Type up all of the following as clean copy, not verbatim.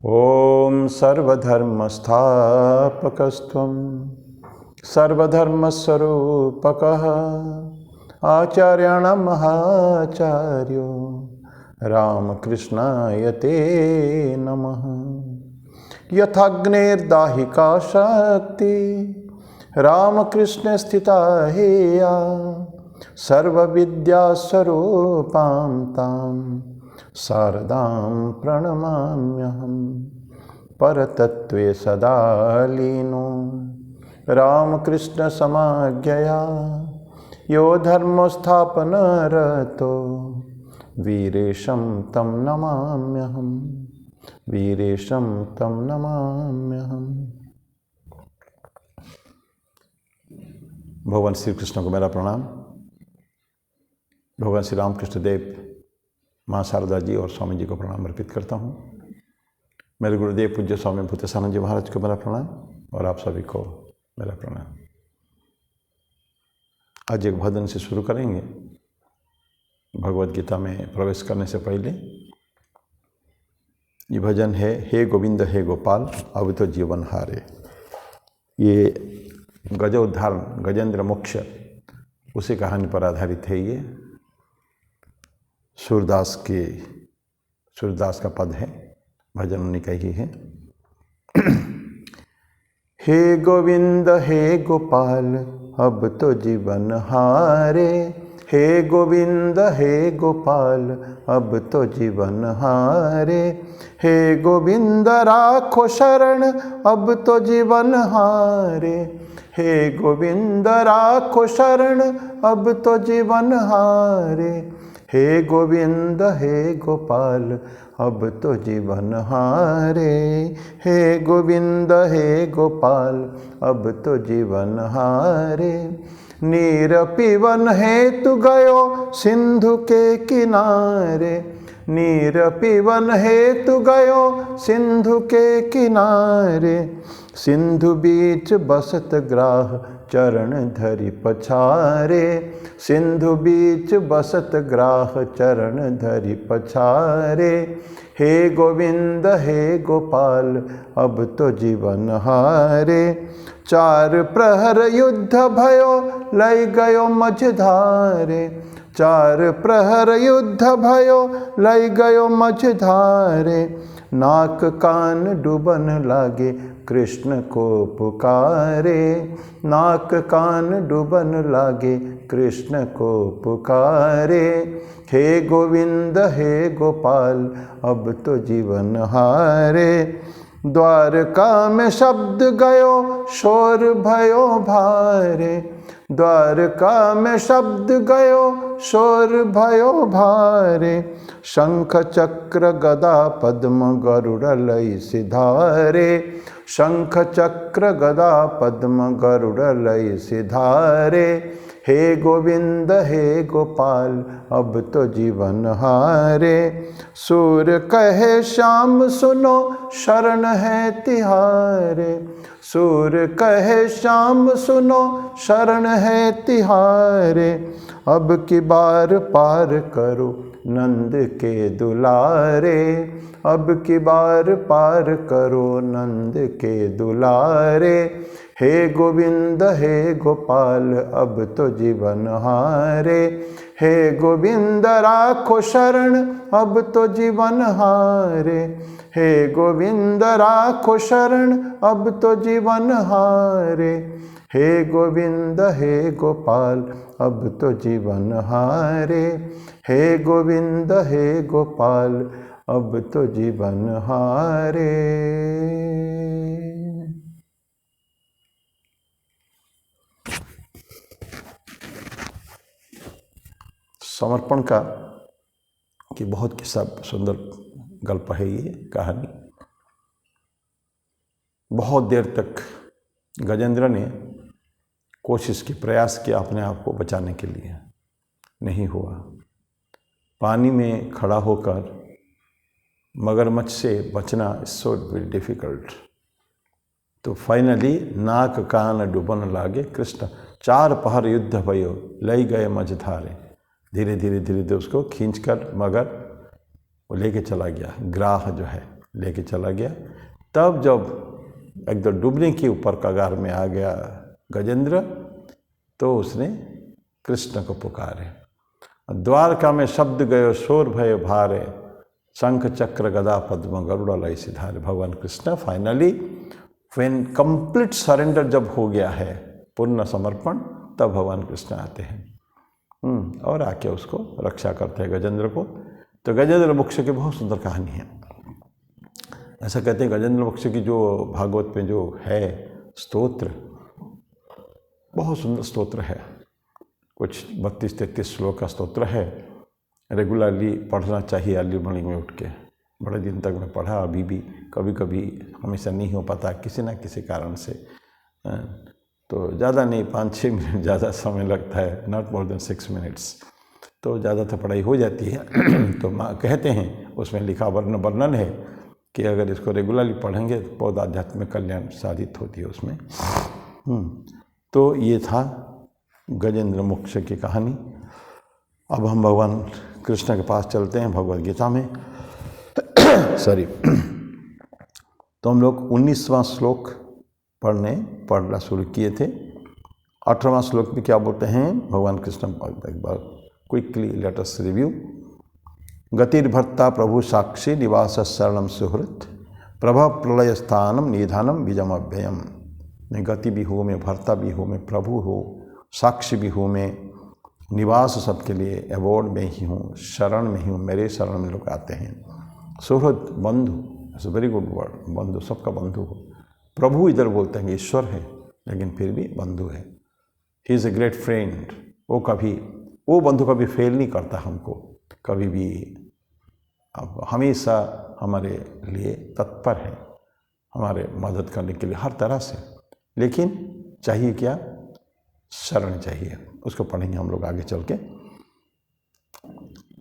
ॐ सर्वधर्मस्थापकस्त्वं सर्वधर्मस्वरूपकः आचार्याणां महाचार्यो रामकृष्णाय ते नमः। यथाग्नेर्दाहिका शक्ति रामकृष्णे स्थिता हेया सर्वविद्यास्वरूपां तां शारदां प्रणमाम्यहम्। परतत्त्वे सदा लीनो रामकृष्णसमाज्ञया यो धर्मस्थापनरतो वीरेशं तं नमाम्यहम्। वीरेशं तं नमाम्यहम्। भगवान श्री कृष्ण को मेरा प्रणाम। भगवान श्री रामकृष्ण देव, माँ शारदा जी और स्वामी जी को प्रणाम अर्पित करता हूँ। मेरे गुरुदेव पूज्य स्वामी भूतेशानंद जी महाराज को मेरा प्रणाम और आप सभी को मेरा प्रणाम। आज एक भजन से शुरू करेंगे। भगवद गीता में प्रवेश करने से पहले ये भजन है, हे गोविंद हे गोपाल अब तो जीवन हारे। ये गजोद्धारण गजेंद्र मोक्ष उसी कहानी पर आधारित है। ये सूरदास का पद है, भजन उन्हीं का ही है। हे गोविंद हे गोपाल अब तो जीवन हारे। हे गोविंद हे गोपाल अब तो जीवन हारे। हे गोविंद राखो शरण अब तो जीवन हारे। हे गोविंद राखो शरण अब तो जीवन हारे। हे गोविंद हे गोपाल अब तो जीवन हारे। हे गोविंद हे गोपाल अब तो जीवन हारे। नीर पीवन हेतु गयो सिंधु के किनारे। नीर पीवन हेतु गयो सिंधु के किनारे। सिंधु बीच बसत ग्राह चरण धरि पछारे। सिंधु बीच बसत ग्राह चरण धरि पछारे। हे गोविंद हे गोपाल अब तो जीवन हारे। चार प्रहर युद्ध भयो लय गयो मझधारे। चार प्रहर युद्ध भयो लय गयो मझधारे। नाक कान डूबन लागे कृष्ण को पुकारे। नाक कान डूबन लागे कृष्ण को पुकारे। हे गोविंद हे गोपाल अब तो जीवन हारे। द्वारका में शब्द गयो शोर भयो भारे। द्वारका में शब्द गयो शोर भयो भारे। शंख चक्र गदा पद्म गरुड़ लय सिधारे। शंख चक्र गदा पद्म गरुड़ लय सिधारे। हे गोविंद हे गोपाल अब तो जीवन हारे। सूर कहे श्याम सुनो शरण है तिहारे। सूर कहे श्याम सुनो शरण है तिहारे। अब की बार पार करो नंद के दुलारे। अब की बार पार करो नंद के दुलारे। हे गोविंद हे गोपाल अब तो जीवन हारे। हे गोविंद राखो शरण अब तो जीवन हारे। हे गोविंद राखो शरण अब तो जीवन हारे। हे गोविंद हे गोपाल अब तो जीवन हारे। हे गोविंद हे गोपाल अब तो जीवन हारे। समर्पण का कि बहुत किस्सा सुंदर गल्प है ये कहानी। बहुत देर तक गजेंद्र ने कोशिश की, प्रयास किया अपने आप को बचाने के लिए, नहीं हुआ। पानी में खड़ा होकर मगरमच्छ से बचना सो वेरी डिफिकल्ट। तो फाइनली नाक कान डूबन लागे कृष्ण। चार पहर युद्ध भयो लय गए मझधारे। धीरे धीरे उसको खींचकर मगर वो लेके चला गया, ग्राह जो है लेके चला गया। तब जब एकदम डूबने के ऊपर कगार में आ गया गजेंद्र, तो उसने कृष्ण को पुकारे। द्वारका में शब्द गयो शोर भय भारे, शंख चक्र गदा पद्म गरुड़ लय सिधारे। भगवान Krishna finally when complete surrender जब हो गया है, पूर्ण समर्पण, तब भगवान कृष्ण आते हैं और आके उसको रक्षा करते हैं गजेंद्र को। तो गजेंद्र मोक्ष की बहुत सुंदर कहानी है। ऐसा कहते हैं गजेंद्र मोक्ष की जो भागवत में जो है स्तोत्र, बहुत सुंदर स्तोत्र है। कुछ 32-33 श्लोक का स्तोत्र है। रेगुलरली पढ़ना चाहिए अर्ली मॉर्निंग में उठ के। बड़े दिन तक मैं पढ़ा, अभी भी कभी कभी हमेशा नहीं हो पाता किसी ना किसी कारण से। तो ज़्यादा नहीं, 5-6 मिनट ज़्यादा समय लगता है, नॉट मोर देन 6 मिनट्स, तो ज़्यादा तो पढ़ाई हो जाती है। तो माँ कहते हैं, उसमें लिखा वर्णन है कि अगर इसको रेगुलरली पढ़ेंगे तो बहुत आध्यात्मिक कल्याण साधित होती है उसमें। तो ये था गजेंद्र मोक्ष की कहानी। अब हम भगवान कृष्ण के पास चलते हैं भगवद गीता में। सॉरी। तो हम लोग 19वां श्लोक पढ़ना शुरू किए थे। 18वां श्लोक में क्या बोलते हैं भगवान कृष्ण, एक बार क्विकली लेट अस रिव्यू। गतिर्भर्ता प्रभु साक्षी निवास शरणम सुहृत, प्रभव प्रलय स्थानम निधानम बीजम अव्ययम। मैं गति भी हूँ, मैं भर्ता भी हूँ, मैं प्रभु हूँ, साक्षी भी हूँ, मैं निवास सबके लिए अवॉर्ड में ही हूँ, शरण में ही हूँ, मेरे शरण में लोग आते हैं। सुहृद बंधु, इट्स वेरी गुड वर्ड, बंधु, सबका बंधु हो। प्रभु इधर बोलते हैं ईश्वर है, लेकिन फिर भी बंधु है। He is a great friend. वो बंधु कभी फेल नहीं करता हमको, कभी भी, हमेशा हमारे लिए तत्पर है, हमारे मदद करने के लिए हर तरह से। लेकिन चाहिए क्या? शरण चाहिए। उसको पढ़ेंगे हम लोग आगे चल के।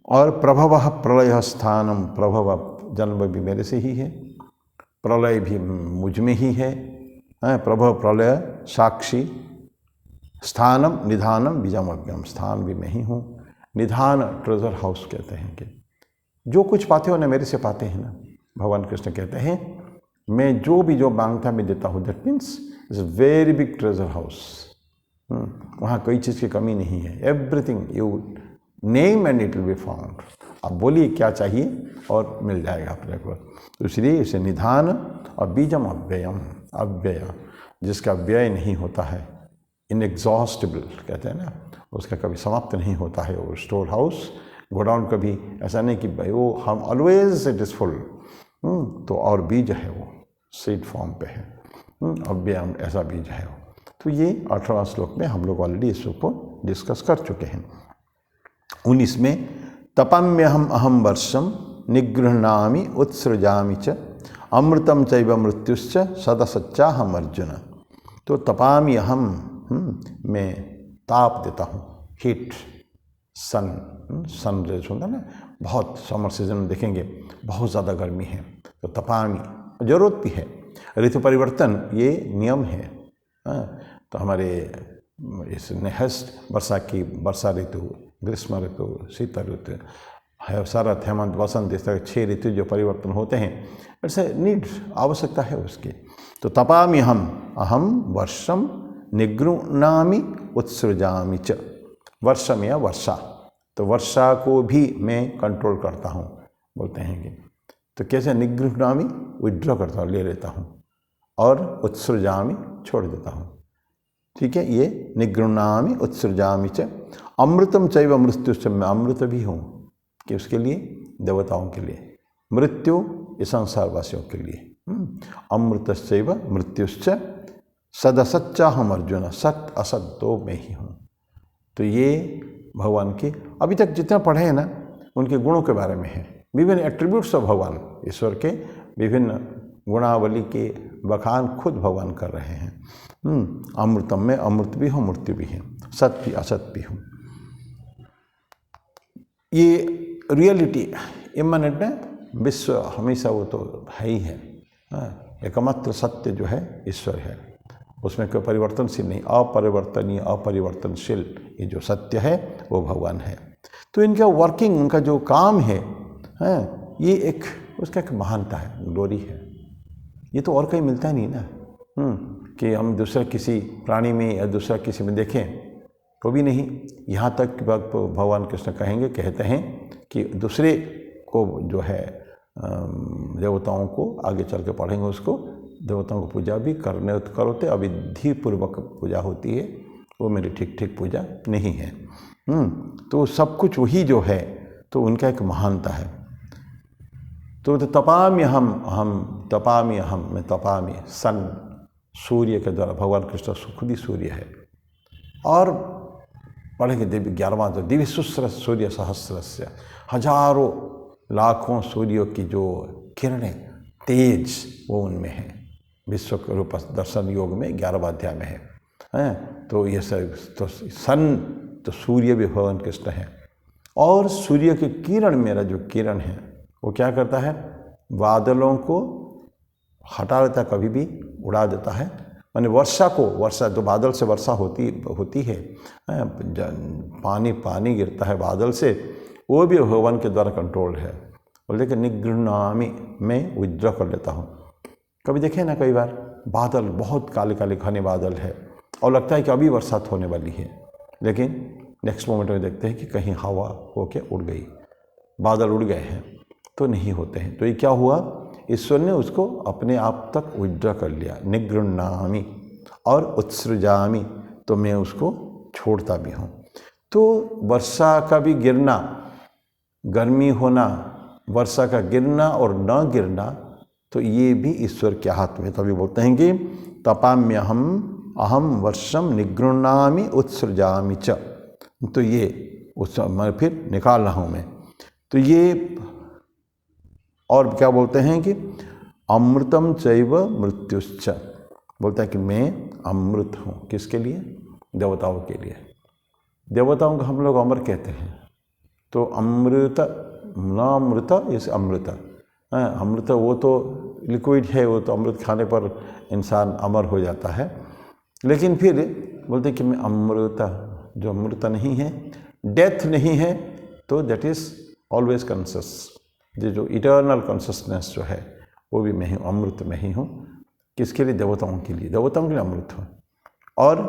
और प्रभव प्रलय स्थानम, प्रभव जन्म भी मेरे से ही है, प्रलय भी मुझ में ही है। प्रभव प्रलय साक्षी, स्थानम निधानम बीजम अव्ययम, स्थान भी मैं ही हूँ। निधान ट्रेजर हाउस कहते हैं कि जो कुछ पाते हो ना मेरे से पाते हैं ना। भगवान कृष्ण कहते हैं मैं जो मांगता मैं देता हूँ। That means it's a very big treasure house. वहाँ कोई चीज़ की कमी नहीं है। Everything you name and it will be found. आप बोलिए क्या चाहिए और मिल जाएगा अपने को। तो इसलिए इसे निधान और बीजम अव्ययम, अव्यय जिसका व्यय नहीं होता है, इनएग्जॉस्टिबल कहते हैं ना, उसका कभी समाप्त नहीं होता है। वो स्टोर हाउस, गोडाउन कभी ऐसा नहीं कि भाई वो हम ऑलवेज इट इज़ फुल। तो और बीज है वो सीड फॉर्म पे है, अव्ययम ऐसा बीज है वो। तो ये 18वां श्लोक में हम लोग ऑलरेडी इस को डिस्कस कर चुके हैं। 19 में तपम्यहम अहम वर्षम निगृह्णामि उत्सृजामि च, अमृतम चैव मृत्युश्च सदसच्चा हम अर्जुन। तो तपामि अहम, मैं ताप देता हूँ, हीट, सन रेज होता है ना, बहुत समर सीजन में देखेंगे बहुत ज़्यादा गर्मी है, तो तपामि, जरूरत भी है। ऋतु परिवर्तन ये नियम है। तो हमारे इस नेहस्ट वर्षा ऋतु, ग्रीष्म ऋतु, शीत ऋतु है, शरत, हेमंत, वसंत, इस तरह 6 ऋतु जो परिवर्तन होते हैं, ऐसे नीड आवश्यकता है उसकी। तो तपामि अहम वर्षम निगृह्णामि उत्सृजामि च। वर्षम या वर्षा, तो वर्षा को भी मैं कंट्रोल करता हूँ बोलते हैं कि। तो कैसे? निगृह्णामि, विड्रॉ करता हूँ, ले लेता हूँ, और उत्सृजामि, छोड़ देता हूँ। ठीक है, ये निगृह्णामि उत्सृजामि च, अमृतम चैव मृत्युश्च, मैं अमृत भी हूँ कि उसके लिए, देवताओं के लिए, मृत्यु ये संसारवासियों के लिए। अमृतश्चैव मृत्युश्च सदसच्चा हम अर्जुन, सत असत दो मैं ही हूँ। तो ये भगवान के अभी तक जितना पढ़े हैं ना, उनके गुणों के बारे में है। विभिन्न एट्रीब्यूट्स ऑफ भगवान, ईश्वर के विभिन्न गुणावली के बखान खुद भगवान कर रहे हैं। अमृतम में अमृत भी हूँ, मृत्यु भी है, सत भी असत भी हूँ। ये रियलिटी इमनेंट है, विश्व हमेशा वो तो है ही है। एकमात्र सत्य जो है ईश्वर है, उसमें कोई परिवर्तनशील नहीं, अपरिवर्तनीय, अपरिवर्तनशील ये जो सत्य है वो भगवान है। तो इनका वर्किंग, उनका जो काम है, ये एक उसका एक महानता है, ग्लोरी है। ये तो और कहीं मिलता नहीं ना। कि हम दूसरा किसी प्राणी में या दूसरा किसी में देखें तो भी नहीं। यहाँ तक भगवान कृष्ण कहते हैं कि दूसरे को जो है देवताओं को आगे चल के पढ़ेंगे, उसको देवताओं को पूजा भी करते अविधिपूर्वक पूजा होती है, वो मेरी ठीक पूजा नहीं है। तो सब कुछ वही जो है, तो उनका एक महानता है। तो तपाम्य हम तपाम्य हम, मैं तपाम्य, सन सूर्य के द्वारा, भगवान कृष्ण खुद ही सूर्य है। और पढ़ेंगे 11वां तो दिव्य सुस्र सूर्य सहस्रस्य, हजारों लाखों सूर्यों की जो किरणें, तेज वो उनमें है। विश्व रूप दर्शन योग में 11वां अध्याय में है। तो ये सब तो सन तो सूर्य भी भगवान कृष्ण है। और सूर्य के किरण, मेरा जो किरण है वो क्या करता है, बादलों को हटा देता, कभी भी उड़ा देता है। माने वर्षा तो बादल से वर्षा होती है, पानी गिरता है बादल से, वो भी भगवान के द्वारा कंट्रोल है। बोलते कि निगृह्णामि, मैं विद्रह कर लेता हूँ। कभी देखे ना, कई बार बादल बहुत काले काले घने बादल है और लगता है कि अभी बरसात होने वाली है, लेकिन नेक्स्ट मोमेंट में देखते हैं कि कहीं हवा होके उड़ गई, बादल उड़ गए हैं, तो नहीं होते हैं। तो ये क्या हुआ, ईश्वर ने उसको अपने आप तक विद्रह कर लिया। निगृह्णामि और उत्सृजामि, तो मैं उसको छोड़ता भी हूँ। तो वर्षा का भी गिरना, गर्मी होना, वर्षा का गिरना और न गिरना, तो ये भी ईश्वर के हाथ में। तभी बोलते हैं कि तपाम्यहम अहम वर्षम निगृह्णामि उत्सृजामि च, तो ये उस मैं फिर निकाल रहा हूँ मैं। तो ये और क्या बोलते हैं कि अमृतम चैव मृत्युश्च, बोलता है कि मैं अमृत हूँ। किसके लिए, देवताओं के लिए। देवताओं को हम लोग अमर कहते हैं। तो अमृत न अमृत, इस अमृत, अमृत वो तो लिक्विड है, वो तो अमृत खाने पर इंसान अमर हो जाता है। लेकिन फिर बोलते कि मैं अमृत, जो अमृत नहीं है, डेथ नहीं है, तो दैट इज ऑलवेज कॉन्शियस, जो इटर्नल कॉन्शियसनेस जो है वो भी मैं ही अमृत में ही हूँ। किसके लिए, देवताओं के लिए, देवताओं के लिए अमृत हूँ। और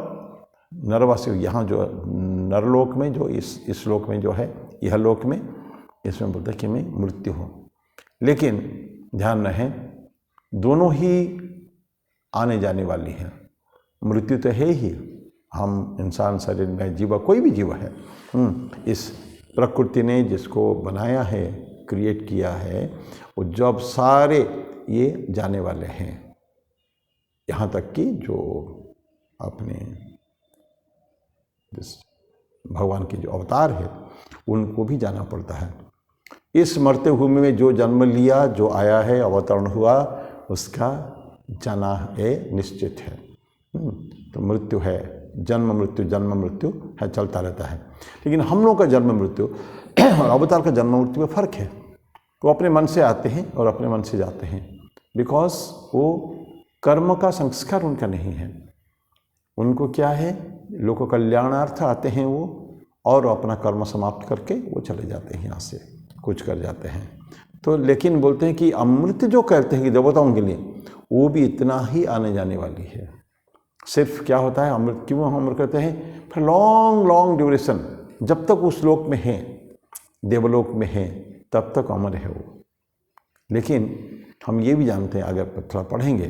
नरवासी यहाँ जो नरलोक में, जो इस लोक में जो है, यह लोक में, इसमें बोलता है कि मैं मृत्यु हूँ। लेकिन ध्यान रहे, दोनों ही आने जाने वाली हैं। मृत्यु तो है ही, हम इंसान शरीर में जीव, कोई भी जीव है, इस प्रकृति ने जिसको बनाया है, क्रिएट किया है, वो जब सारे ये जाने वाले हैं। यहाँ तक कि जो अपने भगवान के जो अवतार है उनको भी जाना पड़ता है। इस मरते भूमि में जो जन्म लिया, जो आया है, अवतरण हुआ, उसका जाना है, निश्चित है। तो मृत्यु है, जन्म मृत्यु है, चलता रहता है। लेकिन हम लोग का जन्म मृत्यु और अवतार का जन्म मृत्यु में फ़र्क है। वो अपने मन से आते हैं और अपने मन से जाते हैं, बिकॉज वो कर्म का संस्कार उनका नहीं है। उनको क्या है, लोक कल्याणार्थ आते हैं वो, और अपना कर्म समाप्त करके वो चले जाते हैं, यहाँ से कुछ कर जाते हैं। तो लेकिन बोलते हैं कि अमृत जो कहते हैं कि देवताओं के लिए, वो भी इतना ही आने जाने वाली है। सिर्फ क्या होता है, अमृत क्यों हम अमृत कहते हैं, फिर लॉन्ग ड्यूरेशन, जब तक उस लोक में है, देवलोक में है, तब तक अमर है वो। लेकिन हम ये भी जानते हैं, आगे थोड़ा पढ़ेंगे,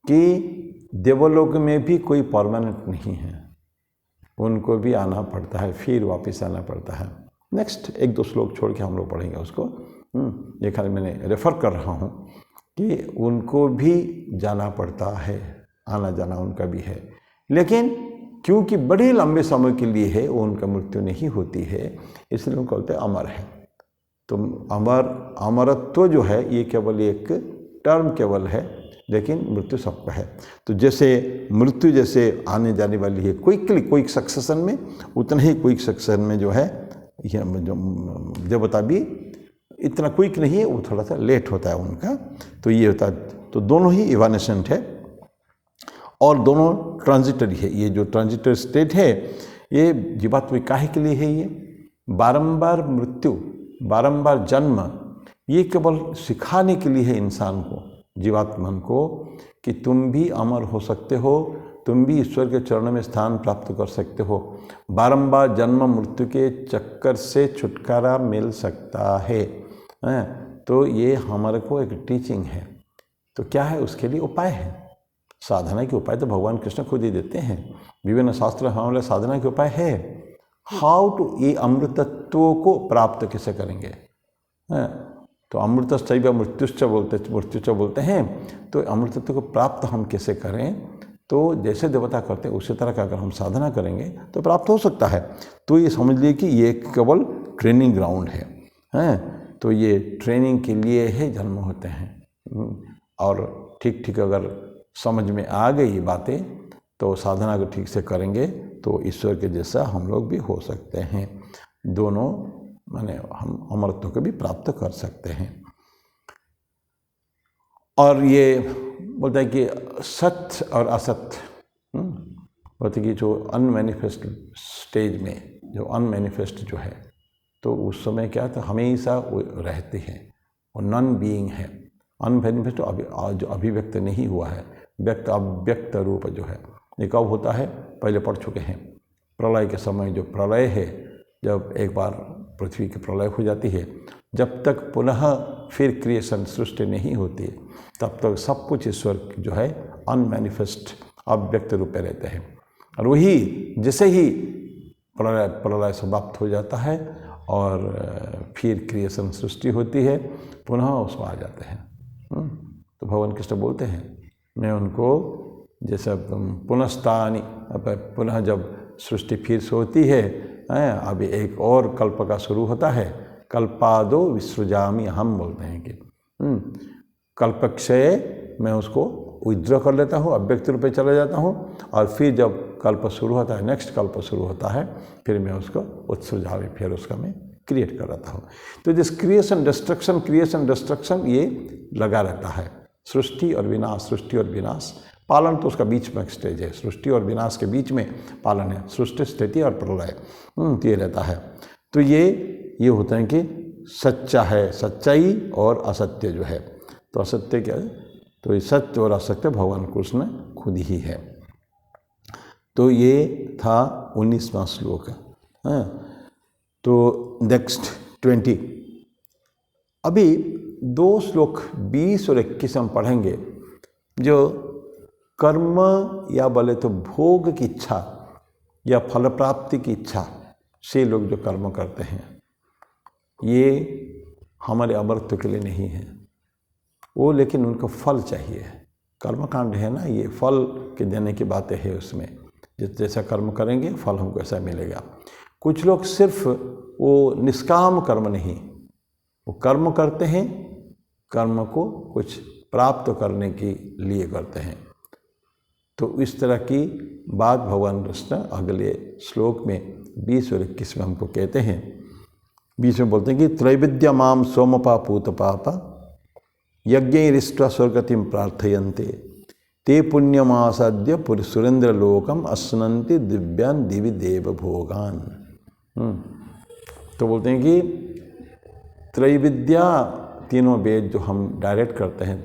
कि देवलोक में भी कोई परमानेंट नहीं है, उनको भी आना पड़ता है, फिर वापस आना पड़ता है। नेक्स्ट 1-2 श्लोक छोड़ के हम लोग पढ़ेंगे उसको। ये खाली मैंने रेफर कर रहा हूँ कि उनको भी जाना पड़ता है, आना जाना उनका भी है। लेकिन क्योंकि बड़े लंबे समय के लिए है, वो उनका मृत्यु नहीं होती है, इसलिए उनको बोलते हैं अमर है। तो अमरत्व जो है ये केवल एक टर्म केवल है, लेकिन मृत्यु सबका है। तो जैसे मृत्यु जैसे आने जाने वाली है क्विकली, क्विक सक्सेशन में, उतना ही क्विक सक्सेशन में जो है ये जो देवता भी इतना क्विक नहीं है, वो थोड़ा सा लेट होता है उनका। तो ये होता है, तो दोनों ही इवानेसेंट है और दोनों ट्रांजिटरी है। ये जो ट्रांजिटरी स्टेट है, ये जीवात्मा काहे के लिए है, ये बारंबार मृत्यु, बारंबार जन्म, ये केवल सिखाने के लिए है इंसान को, जीवात्मन को, कि तुम भी अमर हो सकते हो, तुम भी ईश्वर के चरणों में स्थान प्राप्त कर सकते हो, बारंबार जन्म मृत्यु के चक्कर से छुटकारा मिल सकता है। तो ये हमारे को एक टीचिंग है। तो क्या है, उसके लिए उपाय है। साधना के उपाय तो भगवान कृष्ण खुद ही देते हैं। विभिन्न शास्त्र हमारे साधना के उपाय है। हाउ टू, ये अमृतत्व को प्राप्त कैसे करेंगे। तो अमृतश्चैव मृत्युश्च बोलते हैं। तो अमृतत्व को प्राप्त हम कैसे करें, तो जैसे देवता करते हैं उसी तरह का अगर हम साधना करेंगे तो प्राप्त हो सकता है। तो ये समझ लीजिए कि ये केवल ट्रेनिंग ग्राउंड है। तो ये ट्रेनिंग के लिए ही जन्म होते हैं। और ठीक ठीक अगर समझ में आ गई बातें तो साधना को ठीक से करेंगे तो ईश्वर के जैसा हम लोग भी हो सकते हैं। दोनों माने हम अमरत्व को भी प्राप्त कर सकते हैं। और ये बोलता है कि सत्य और असत्य, बोलते कि जो अनमैनिफेस्ट स्टेज में, जो अनमैनिफेस्ट जो है, तो उस समय क्या था, हमेशा वो रहते हैं, वो नॉन बीइंग है। अनमैनिफेस्ट जो अभिव्यक्त नहीं हुआ है, व्यक्त अव्यक्त रूप जो है, ये कब होता है, पहले पढ़ चुके हैं। प्रलय के समय जो प्रलय है, जब एक बार पृथ्वी की प्रलय हो जाती है, जब तक पुनः फिर क्रिएशन सृष्टि नहीं होती है, तब तक सब कुछ ईश्वर जो है अनमैनिफेस्ट अव्यक्त रूप में रहते हैं। और वही जैसे ही प्रलय समाप्त हो जाता है और फिर क्रिएशन सृष्टि होती है, पुनः उसमें आ जाते हैं। तो भगवान कृष्ण बोलते हैं, मैं उनको जैसे पुनस्तानी, पुनः जब सृष्टि फिर से होती है, अभी एक और कल्प का शुरू होता है, कल्पादो विसृजामि, हम बोलते हैं कि कल्पक्षय मैं उसको विद्रोह कर लेता हूँ, अव्यक्त रूप में चला जाता हूँ, और फिर जब कल्प शुरू होता है, नेक्स्ट कल्प शुरू होता है, फिर मैं उसको उत्सृजामि, फिर उसका मैं क्रिएट कर रहता हूँ। तो जिस क्रिएशन डिस्ट्रक्शन ये लगा रहता है, सृष्टि और विनाश। पालन तो उसका बीच में एक स्टेज है, सृष्टि और विनाश के बीच में पालन है, सृष्टि स्थिति और प्रलय ये रहता है। तो ये होता है कि सच्चा है, सच्चाई और असत्य जो है। तो असत्य क्या है, तो ये सत्य और असत्य भगवान कृष्ण खुद ही है। तो ये था 19वां श्लोक। तो नेक्स्ट 20, अभी 2 श्लोक 20 और 21 हम पढ़ेंगे, जो कर्म या बोले तो भोग की इच्छा या फल प्राप्ति की इच्छा से लोग जो कर्म करते हैं, ये हमारे अमरत्व के लिए नहीं है वो, लेकिन उनको फल चाहिए। कर्मकांड है ना, ये फल के देने की बातें है उसमें, जैसा कर्म करेंगे फल हमको ऐसा मिलेगा। कुछ लोग सिर्फ वो निष्काम कर्म नहीं, वो कर्म करते हैं, कर्म को कुछ प्राप्त करने के लिए करते हैं। तो इस तरह की बात भगवान कृष्ण अगले श्लोक में 20 और 21 में हमको कहते हैं। 20 में बोलते हैं कि त्रैविद्या माम सोमपा पूत पापा यज्ञैरिष्ट्वा स्वर्गतिम प्रार्थयन्ते ते पुण्यमासाद्य सुरेंद्र लोकम अश्नन्ति दिव्यान दिवि देव भोगान। तो बोलते हैं कि त्रैविद्या, तीनों वेद जो हम डायरेक्ट करते हैं,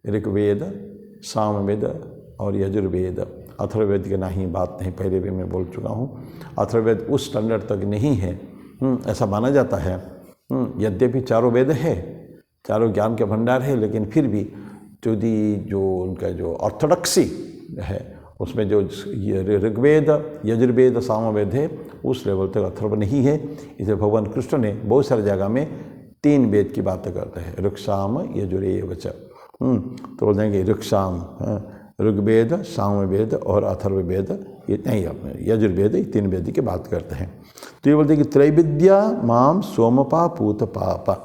ऋग्वेद, सामवेद और यजुर्वेद, अथर्ववेद की नहीं बात नहीं, पहले भी मैं बोल चुका हूँ। अथर्ववेद उस स्टैंडर्ड तक नहीं है, ऐसा माना जाता है। यद्यपि चारों वेद है, चारों ज्ञान के भंडार है, लेकिन फिर भी जो उनका जो ऑर्थोडॉक्सी है, उसमें जो ऋग्वेद, यजुर्वेद, सामवेद है, उस लेवल तक अथर्व नहीं है। इसलिए भगवान कृष्ण ने बहुत सारी जगह में 3 वेद की बातें करते हैं, ऋक्साम यजुरेव च। तो बोल देंगे ऋक्साम, ऋग्वेद, सामवेद और अथर्ववेद, ये नहीं, यजुर्वेद, ये 3 वेद की बात करते हैं। तो ये बोलते हैं कि त्रैविद्या माम सोमपा पूत पापा।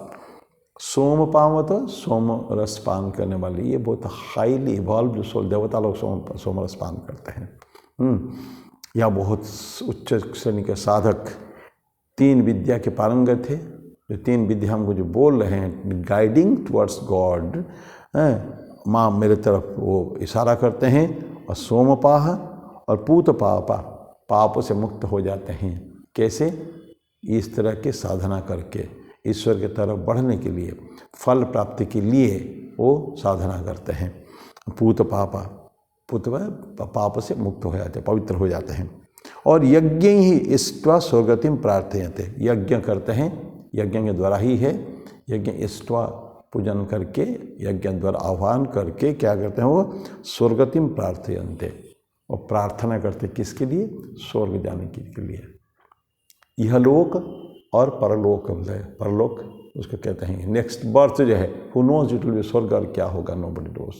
सोमपाम तो सोम रस पान करने वाली, ये बहुत हाईली इवॉल्व सोल, देवता लोग सोम रस पान करते हैं। या बहुत उच्च श्रेणी के साधक 3 विद्या के पारंगत थे, जो 3 विद्या हमको जो बोल रहे हैं, गाइडिंग टुवर्ड्स गॉड, माँ मेरे तरफ वो इशारा करते हैं। और सोमपाह और पूत पापा, पाप से मुक्त हो जाते हैं। कैसे? इस तरह के साधना करके, ईश्वर की तरफ बढ़ने के लिए, फल प्राप्ति के लिए वो साधना करते हैं। पूत पाप से मुक्त हो जाते हैं, पवित्र हो जाते हैं। और यज्ञ ही इष्ट्वा स्वर्गतिम प्रार्थयते, यज्ञ करते हैं, यज्ञ के द्वारा ही है। यज्ञ इष्ट्वा पूजन करके, यज्ञ द्वारा आह्वान करके क्या करते हैं वो स्वर्गतिम प्रार्थयन्ते, और प्रार्थना करते किसके लिए? स्वर्ग जाने के लिए। यह लोक और परलोक, परलोक उसको कहते हैं नेक्स्ट बर्थ जो है, who knows it will be स्वर्ग और क्या होगा, नोबडी नोज।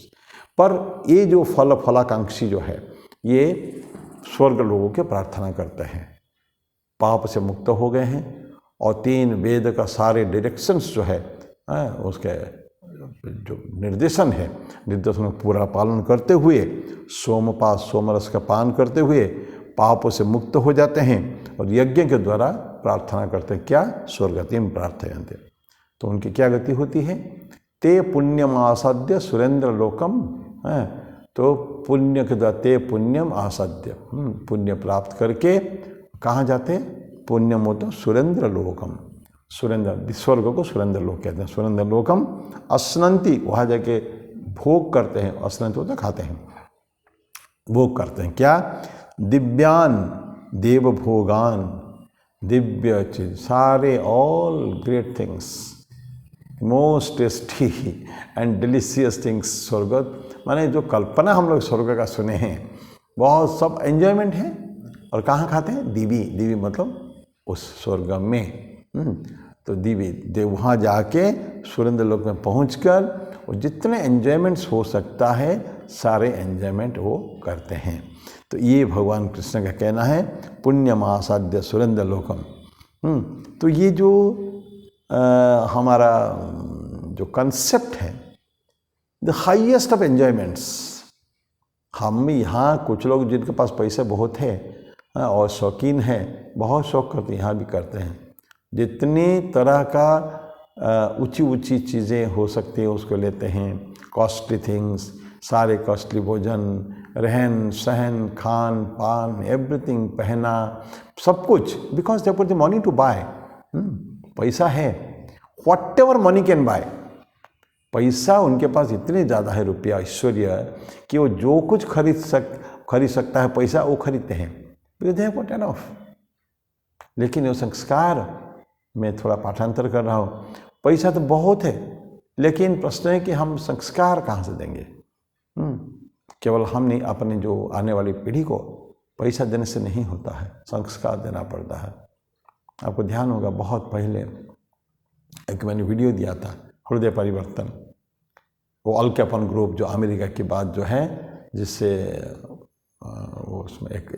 पर ये जो फलाकांक्षी जो है ये स्वर्ग लोगों के प्रार्थना करते हैं, पाप से मुक्त हो गए हैं और 3 वेद का सारे डायरेक्शंस जो है उसके जो निर्देशन है, निर्देशन का पूरा पालन करते हुए, सोमरस का पान करते हुए पापों से मुक्त हो जाते हैं और यज्ञ के द्वारा प्रार्थना करते हैं क्या? स्वर्गतिम प्रार्थयन्ते। तो उनकी क्या गति होती है? ते पुण्यम आसाद्य सुरेंद्र लोकम, तो पुण्य के द्वारा ते पुण्यम आसाद्य, पुण्य प्राप्त करके कहाँ जाते हैं? पुण्यम होता सुरेंद्र लोकम, सुरेंद्र स्वर्ग को सुरेंद्र लोक कहते हैं। सुरेंद्र लोकम अस्नंती, वहाँ जाके भोग करते हैं, अस्नंती होता खाते हैं, भोग करते हैं क्या? दिव्यान देव भोगान, दिव्य चीज सारे, all great things, most tasty and delicious things. स्वर्ग माने जो कल्पना हम लोग स्वर्ग का सुने हैं, बहुत सब एंजॉयमेंट है। और कहाँ खाते हैं? दिवी, दिवी मतलब उस स्वर्ग में। तो दिवी देव, वहाँ जाके सुरेंद्र लोक में पहुँचकर और जितने एंजॉयमेंट्स हो सकता है सारे एंजॉयमेंट वो करते हैं। तो ये भगवान कृष्ण का कहना है, पुण्यमासाद्य सुरेंद्र लोकम। तो ये जो हमारा जो कंसेप्ट है, द हाईएस्ट ऑफ एंजॉयमेंट्स, हम यहाँ कुछ लोग जिनके पास पैसे बहुत है और शौकीन है, बहुत शौक करते हैं, यहाँ भी करते हैं। जितनी तरह का ऊंची ऊंची चीज़ें हो सकती है उसको लेते हैं, कॉस्टली थिंग्स, सारे कॉस्टली भोजन, रहन सहन, खान पान, एवरीथिंग, पहना, सब कुछ, because they put the money to buy. पैसा है, whatever money can buy, पैसा उनके पास इतने ज़्यादा है, रुपया ऐश्वर्य, कि वो जो कुछ खरीद सकता है पैसा वो खरीदते हैं, because they have got enough. लेकिन वो संस्कार, मैं थोड़ा पाठांतर कर रहा हूँ, पैसा तो बहुत है, लेकिन प्रश्न है कि हम संस्कार कहाँ से देंगे? केवल हम नहीं, अपने जो आने वाली पीढ़ी को पैसा देने से नहीं होता है, संस्कार देना पड़ता है। आपको ध्यान होगा बहुत पहले एक मैंने वीडियो दिया था, हृदय परिवर्तन, वो अल कैपोन ग्रुप जो अमेरिका की बात जो है, जिससे वो उसमें एक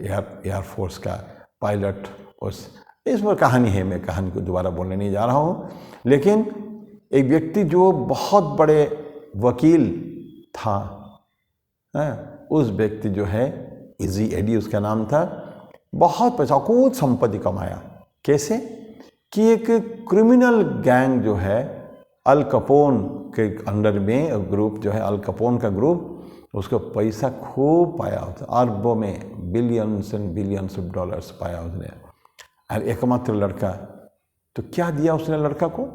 एयरफोर्स का पायलट, इसमें कहानी है, मैं कहानी को दोबारा बोलने नहीं जा रहा हूँ, लेकिन एक व्यक्ति जो बहुत बड़े वकील था, उस व्यक्ति जो है इजी एडी उसका नाम था, बहुत पैसा, कुछ संपत्ति कमाया। कैसे? कि एक क्रिमिनल गैंग जो है अल कैपोन के अंडर में ग्रुप जो है, अल कैपोन का ग्रुप, उसको पैसा खूब पाया होता, अरबों में, billions and billions of dollars पाया उसने। और एकमात्र लड़का, तो क्या दिया उसने लड़का को?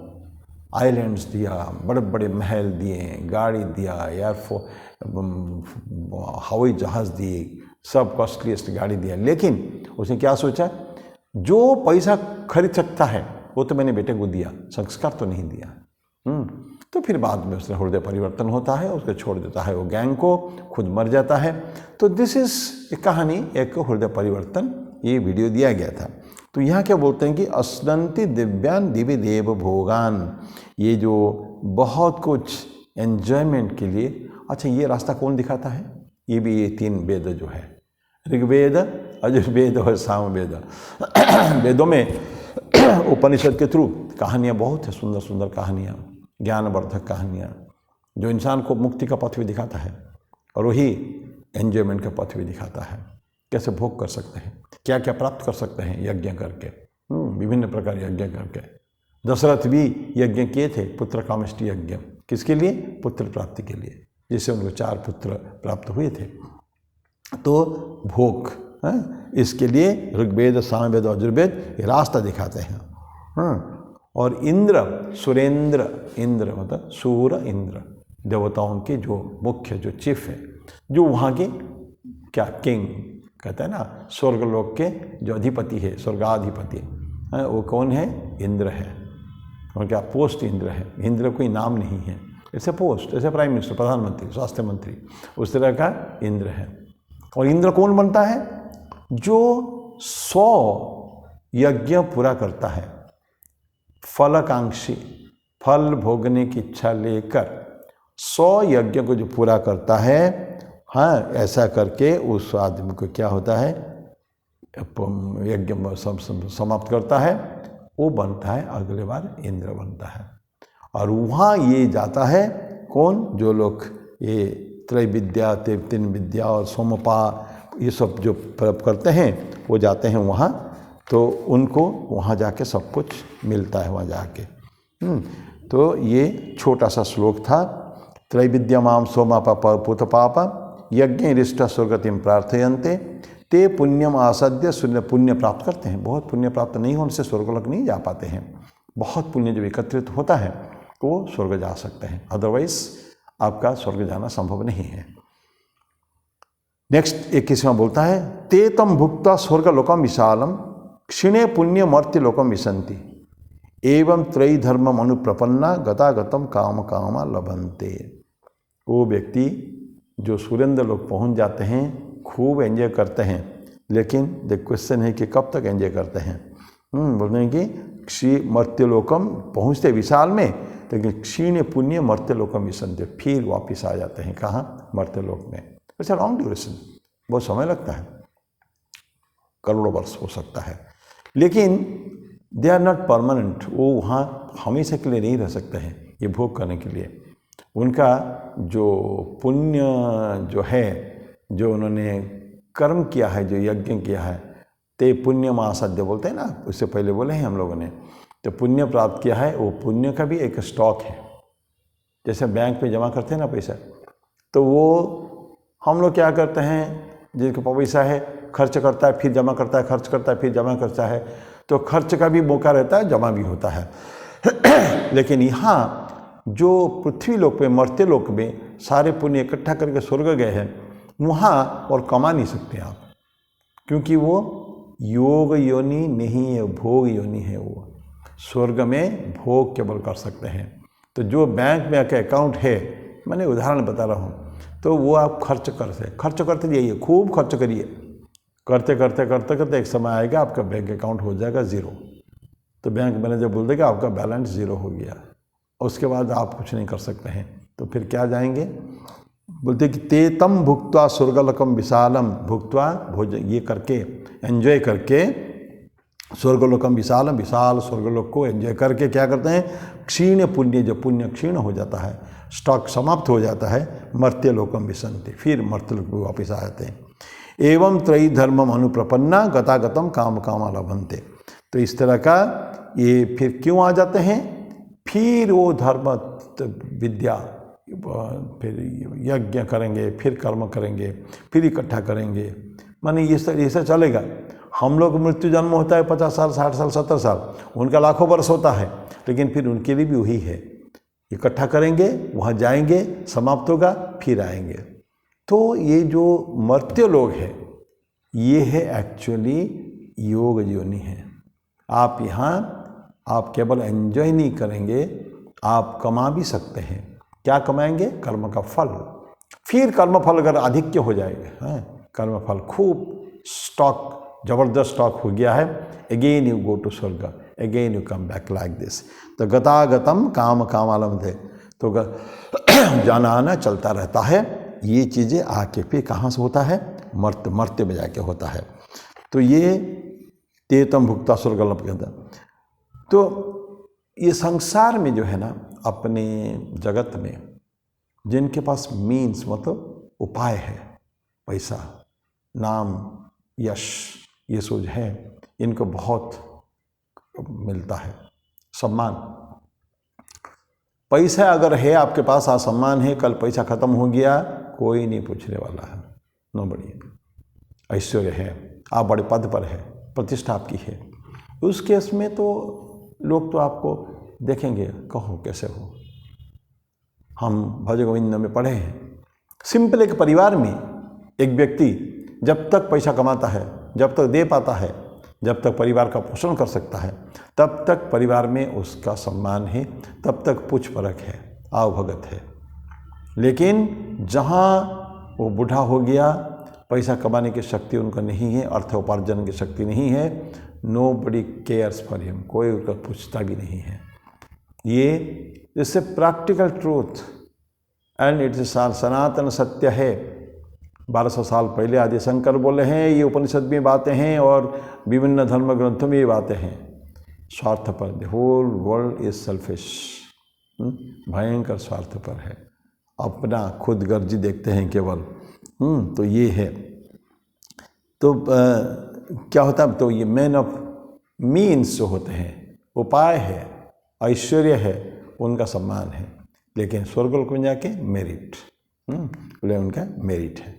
आइलैंड्स दिया, बड़े बड़े महल दिए, गाड़ी दिया, एयरफोर्स, हवाई जहाज़ दिए, सब कॉस्टलीस्ट गाड़ी दिया। लेकिन उसने क्या सोचा, जो पैसा खरीद सकता है वो तो मैंने बेटे को दिया, संस्कार तो नहीं दिया। तो फिर बाद में उसने हृदय परिवर्तन होता है, उसको छोड़ देता है वो गैंग को, खुद मर जाता है। तो दिस इज कहानी, एक हृदय परिवर्तन, ये वीडियो दिया गया था। तो यहाँ क्या बोलते हैं कि अस्नंति दिव्यान दिव्य देव भोगान, ये जो बहुत कुछ एंजॉयमेंट के लिए। अच्छा, ये रास्ता कौन दिखाता है? ये भी ये 3 वेद जो है, ऋग्वेद, यजुर्वेद और सामवेद। वेदों में उपनिषद के थ्रू कहानियाँ बहुत है, सुंदर सुंदर कहानियाँ, ज्ञानवर्धक कहानियाँ, जो इंसान को मुक्ति का पथ भी दिखाता है और वही एंजॉयमेंट का पथ भी दिखाता है। कैसे भोग कर सकते हैं, क्या क्या प्राप्त कर सकते हैं यज्ञ करके, विभिन्न प्रकार यज्ञ करके। दशरथ भी यज्ञ किए थे, पुत्र कामेष्टि यज्ञ, किसके लिए? पुत्र प्राप्ति के लिए, जिससे उनको 4 पुत्र प्राप्त हुए थे। तो भोग, इसके लिए ऋग्वेद, सामवेद और यजुर्वेद ये रास्ता दिखाते हैं। और इंद्र सुरेंद्र, इंद्र मतलब सूर इंद्र, देवताओं के जो मुख्य जो चीफ है, जो वहाँ के क्या किंग कहते हैं ना, स्वर्गलोक के जो अधिपति है, स्वर्गाधिपति है, वो कौन है? इंद्र है। और क्या पोस्ट इंद्र है, इंद्र कोई नाम नहीं है, ऐसे पोस्ट, जैसे प्राइम मिनिस्टर, प्रधानमंत्री, स्वास्थ्य मंत्री, उस तरह का इंद्र है। और इंद्र कौन बनता है? जो 100 यज्ञ पूरा करता है, फलकांक्षी, फल भोगने की इच्छा लेकर 100 यज्ञ को जो पूरा करता है, हाँ, ऐसा करके उस आदमी को क्या होता है? यज्ञ समाप्त करता है, वो बनता है अगले बार इंद्र बनता है। और वहाँ ये जाता है कौन? जो लोग ये त्रैविद्या, तीन विद्या और सोमपा ये सब जो प्रयोग करते हैं, वो जाते हैं वहाँ, तो उनको वहाँ जाके सब कुछ मिलता है वहाँ जाके। तो ये छोटा सा श्लोक था। त्रैविद्या माम सोमापा पुत पापा यज्ञ रिष्ट स्वर्गतिम प्रार्थयन्ते ते पुण्यम आसद्य, शून्य पुण्य प्राप्त करते हैं। बहुत पुण्य प्राप्त नहीं होने से स्वर्गलोक नहीं जा पाते हैं। बहुत पुण्य जब एकत्रित होता है तो वो स्वर्ग जा सकते हैं, अदरवाइज आपका स्वर्ग जाना संभव नहीं है। नेक्स्ट 21वां बोलता है, ते तम भुक्त्वा स्वर्गलोकम विशालम क्षीणे पुण्य मर्त्य लोकम विशन्ति एवं त्रयी धर्मम अनुप्रपन्ना गतागतम काम कामा लभन्ते। वो व्यक्ति जो सुरेंद्र लोग पहुंच जाते हैं, खूब एंजॉय करते हैं, लेकिन द क्वेश्चन है कि कब तक एंजॉय करते हैं? बोलते हैं कि मर्त्यलोकम पहुँचते विशाल में, लेकिन क्षीण पुण्य मर्त्यलोकम विशन्ति, फिर वापिस आ जाते हैं। कहाँ? मर्त्यलोक में। अच्छा, लॉन्ग ड्यूरेशन, बहुत समय लगता है, करोड़ों वर्ष हो सकता है, लेकिन दे आर नॉट परमानेंट। वो वहाँ हमेशा के लिए नहीं रह सकते हैं ये भोग करने के लिए। उनका जो पुण्य जो है, जो उन्होंने कर्म किया है, जो यज्ञ किया है, ते पुण्य महासाध्य बोलते हैं ना, उससे पहले बोले हैं हम लोगों ने, तो पुण्य प्राप्त किया है, वो पुण्य का भी एक स्टॉक है। जैसे बैंक पे जमा करते हैं ना पैसा, तो वो हम लोग क्या करते हैं, जिसके पास पैसा है खर्च करता है, फिर जमा करता है, खर्च करता है, फिर जमा करता है, तो खर्च का भी मौका रहता है, जमा भी होता है। लेकिन यहाँ जो पृथ्वी लोक में, मर्त्य लोक में सारे पुण्य इकट्ठा करके स्वर्ग गए हैं, वहाँ और कमा नहीं सकते आप, क्योंकि वो योग योनि नहीं है, भोग योनि है। वो स्वर्ग में भोग केवल कर सकते हैं। तो जो बैंक में आपका अकाउंट है, मैंने उदाहरण बता रहा हूँ, तो वो आप खर्च करते जाइए, खूब खर्च करिए, करते करते करते करते एक समय आएगा आपका बैंक अकाउंट हो जाएगा 0। तो बैंक मैनेजर बोल देगा आपका बैलेंस 0 हो गया, उसके बाद आप कुछ नहीं कर सकते हैं। तो फिर क्या जाएंगे? बोलते कि ते तम भुक्त्वा स्वर्गलोकम विशालम, भुक्त्वा भोजन ये करके, एंजॉय करके, स्वर्गलोकम विशालम, विशाल स्वर्गलोक को एंजॉय करके क्या करते हैं? क्षीण पुण्य, जो पुण्य क्षीण हो जाता है, स्टॉक समाप्त हो जाता है, मर्त्यलोकम विशन्ति, फिर मर्त्यलोक में वापिस आ जाते हैं। एवं त्रयी धर्मम अनुप्रपन्ना गतागतम काम कामा लभन्ते। तो इस तरह का ये फिर क्यों आ जाते हैं? फिर वो धर्म विद्या, फिर यज्ञ करेंगे, फिर कर्म करेंगे, फिर इकट्ठा करेंगे, माने ये सब चलेगा। हम लोग मृत्यु जन्म होता है 50 साल, 60 साल, 70 साल, उनका लाखों वर्ष होता है, लेकिन फिर उनके लिए भी वही है, इकट्ठा करेंगे, वहाँ जाएंगे, समाप्त होगा, फिर आएंगे। तो ये जो मर्त्य लोग हैं, ये है एक्चुअली योग योनि है। आप यहाँ आप केवल एंजॉय नहीं करेंगे, आप कमा भी सकते हैं। क्या कमाएंगे? कर्म का फल। फिर कर्म फल अगर अधिक्य हो जाएगा, कर्म फल खूब स्टॉक, जबरदस्त स्टॉक हो गया है, अगेन यू गो टू स्वर्ग, again you come back like this. तो गतागतम काम कामालम थे, तो जाना आना चलता रहता है। ये चीज़ें आके फिर कहाँ से होता है? मर्त्य में जाके होता है। तो ये तेतम भुक्ता स्वर्गलोक के अंदर। तो ये संसार में जो है ना, अपने जगत में जिनके पास मीन्स मतलब उपाय है, पैसा, नाम, यश, ये सोच है, इनको बहुत मिलता है सम्मान। पैसा अगर है आपके पास, सम्मान है, कल पैसा खत्म हो गया, कोई नहीं पूछने वाला है, नोबडी। ऐश्वर्य है, आप बड़े पद पर है, प्रतिष्ठा आपकी है, उस केस में तो लोग तो आपको देखेंगे, कहो कैसे हो। हम भज गोविंद में पढ़े हैं, सिंपल एक परिवार में एक व्यक्ति जब तक पैसा कमाता है, जब तक दे पाता है, जब तक परिवार का पोषण कर सकता है, तब तक परिवार में उसका सम्मान है, तब तक पूछ परख है, आवभगत है। लेकिन जहाँ वो बूढ़ा हो गया, पैसा कमाने की शक्ति उनका नहीं है, अर्थ उपार्जन की शक्ति नहीं है, नोबडी केयर्स फॉर हिम, कोई उनका पूछता भी नहीं है। ये इससे practical truth and it is सनातन सत्य है। 1200 साल पहले आदि शंकर बोले हैं, ये उपनिषद में बातें हैं और विभिन्न धर्म ग्रंथों में ये बातें हैं। स्वार्थपर, the whole world is selfish, भयंकर स्वार्थपर है, अपना खुद गर्जी देखते हैं केवल। तो ये है। तो क्या होता है, तो ये मैन ऑफ मीन्स जो होते हैं, उपाय है, ऐश्वर्य है, उनका सम्मान है। लेकिन स्वर्गलोक में जाके मेरिट, बोले उनका मेरिट है।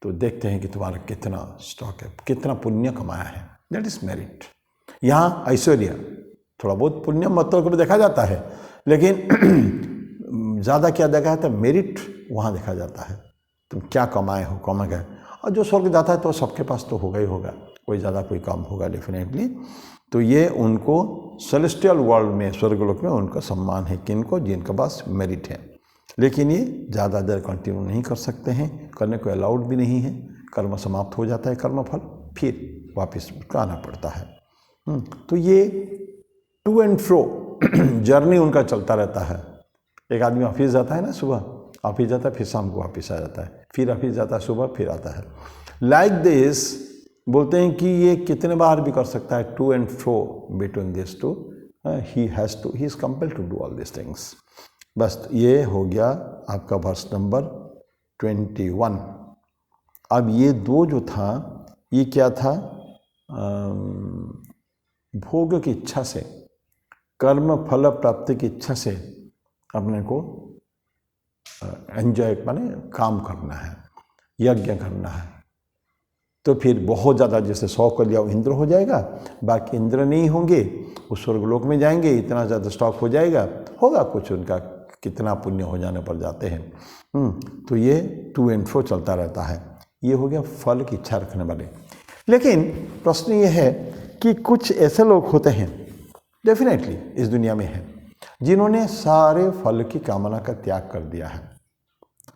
तो देखते हैं कि तुम्हारा कितना स्टॉक है, कितना पुण्य कमाया है, दैट इज मेरिट। यहाँ ऐश्वर्य, थोड़ा बहुत पुण्य मतलब को देखा जाता है, लेकिन ज़्यादा क्या देखा जाता है, मेरिट वहाँ देखा जाता है। तुम क्या कमाए हो, कमा गए। और जो स्वर्ग जाता है तो सबके पास तो होगा ही होगा, कोई ज़्यादा कोई कम होगा डेफिनेटली। तो ये उनको सेलेस्टियल वर्ल्ड में, स्वर्गलोक में उनका सम्मान है, किनको, जिनके पास मेरिट है। लेकिन ये ज़्यादा देर कंटिन्यू नहीं कर सकते हैं, करने को अलाउड भी नहीं है। कर्म समाप्त हो जाता है, कर्मफल फिर वापस आना पड़ता है। तो ये टू एंड फ्रो जर्नी उनका चलता रहता है। एक आदमी ऑफिस जाता है ना, सुबह ऑफिस जाता है, फिर शाम को वापस आ जाता है, फिर ऑफिस जाता है, सुबह फिर आता है। लाइक दिस बोलते हैं कि ये कितने बार भी कर सकता है, to and fro between this two, he is compelled to do all this things. बस ये हो गया आपका वर्स नंबर 21। अब ये दो जो था, ये क्या था, भोग की इच्छा से, कर्म फल प्राप्ति की इच्छा से अपने को एंजॉय माने काम करना है, यज्ञ करना है। तो फिर बहुत ज़्यादा जैसे 100 कर लिया वो इंद्र हो जाएगा, बाकी इंद्र नहीं होंगे, वो स्वर्गलोक में जाएंगे, इतना ज़्यादा स्टॉक हो जाएगा, होगा कुछ उनका कितना पुण्य हो जाने पर जाते हैं। तो ये टू एंड फ्रो चलता रहता है। ये हो गया फल की इच्छा रखने वाले। लेकिन प्रश्न ये है कि कुछ ऐसे लोग होते हैं, डेफिनेटली इस दुनिया में हैं, जिन्होंने सारे फल की कामना का त्याग कर दिया है।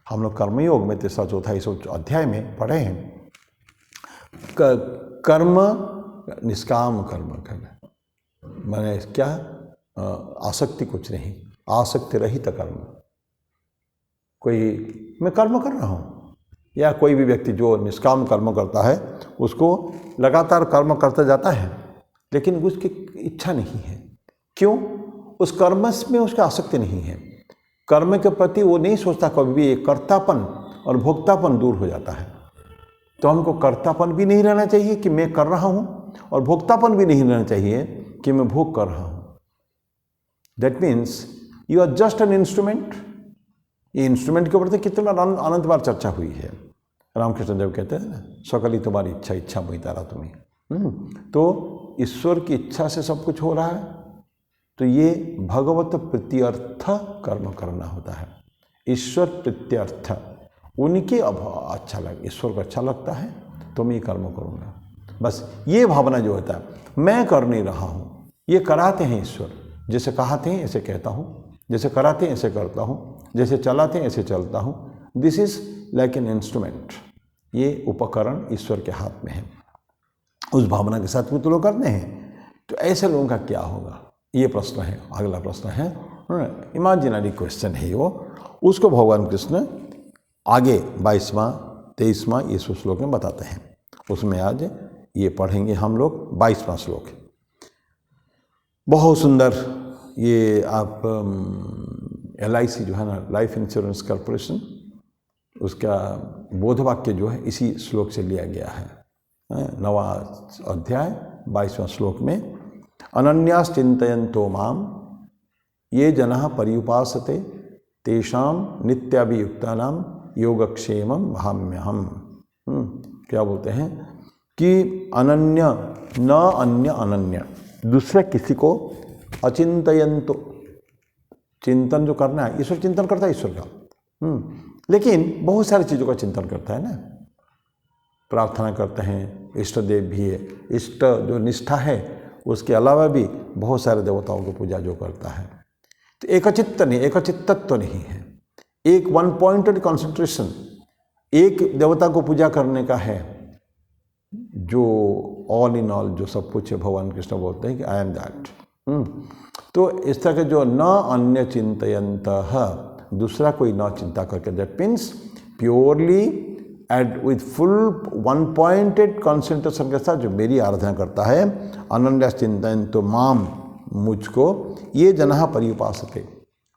हम लोग कर्मयोग में 3-4 अध्याय में पढ़े हैं, कर्म निष्काम कर्म करना, मैंने क्या, आसक्ति कुछ नहीं, आसक्ति रहित कर्म। कोई मैं कर्म कर रहा हूँ, या कोई भी व्यक्ति जो निष्काम कर्म करता है, उसको लगातार कर्म करता जाता है, लेकिन उसकी इच्छा नहीं है। क्यों? उस कर्म में उसका आसक्ति नहीं है। कर्म के प्रति वो नहीं सोचता, कभी भी एक कर्तापन और भोक्तापन दूर हो जाता है। तो हमको कर्तापन भी नहीं रहना चाहिए कि मैं कर रहा हूँ, और भोक्तापन भी नहीं रहना चाहिए कि मैं भोग कर रहा हूँ। That means you are just an instrument. ये इंस्ट्रूमेंट के ऊपर कितना अनंत बार चर्चा हुई है। रामकृष्ण देव कहते हैं ना, सकली तुम्हारी इच्छा, इच्छा मोहि तारा तुम्हें। तो ईश्वर की इच्छा से सब कुछ हो रहा है। तो ये भगवत प्रीत्यर्थ कर्म करना होता है। ईश्वर प्रीत्यर्थ, उनके अब अच्छा लगे, ईश्वर को अच्छा लगता है तो मैं ये कर्म करूँगा। बस ये भावना जो होता है, मैं कर नहीं रहा हूँ, ये कराते हैं ईश्वर। जैसे कहते हैं ऐसे कहता हूँ, जैसे कराते हैं ऐसे करता हूँ, जैसे चलाते हैं ऐसे चलता हूँ। This is like an instrument. ये उपकरण ईश्वर के हाथ में है। उस भावना के साथ में तो लोग करते हैं। तो ऐसे लोगों का क्या होगा, ये प्रश्न है। अगला प्रश्न है, इमेजिनरी क्वेश्चन है वो, उसको भगवान कृष्ण आगे 22वां 23वां ये श्लोक में बताते हैं। उसमें आज ये पढ़ेंगे हम लोग 22वां श्लोक। बहुत सुंदर। ये आप LIC जो है ना, लाइफ इंश्योरेंस कॉर्पोरेशन, उसका बोध वाक्य जो है इसी श्लोक से लिया गया है। 9वां अध्याय 22वां श्लोक में, अनन्यास चिंतयन्तो माम ये जनाः पर्युपासते तेषाम नित्याभियुक्तानाम योगक्षेमम भाम्यहम। क्या बोलते हैं कि अनन्य, न अन्य अनन्य, दूसरे किसी को अचिंतयंतो, चिंतन जो करना है, ईश्वर चिंतन करता है ईश्वर का, लेकिन बहुत सारी चीज़ों का चिंतन करता है ना। प्रार्थना करते हैं, इष्ट देव भी है, इष्ट जो निष्ठा है उसके अलावा भी बहुत सारे देवताओं की पूजा जो करता है। तो एकचित्त नहीं, एकचित्तत्व नहीं है, एक वन पॉइंटेड कॉन्सेंट्रेशन, एक देवता को पूजा करने का है, जो ऑल इन ऑल, जो सब कुछ है। भगवान कृष्ण बोलते हैं कि आई एम दैट। तो इस तरह के जो न अन्य चिंतयंतः, दूसरा कोई न चिंता करके, that means purely and with full one pointed concentration के साथ जो मेरी आराधना करता है, अनन्य चिंतयंतो माम, मुझको, ये जनः पर्युपासते,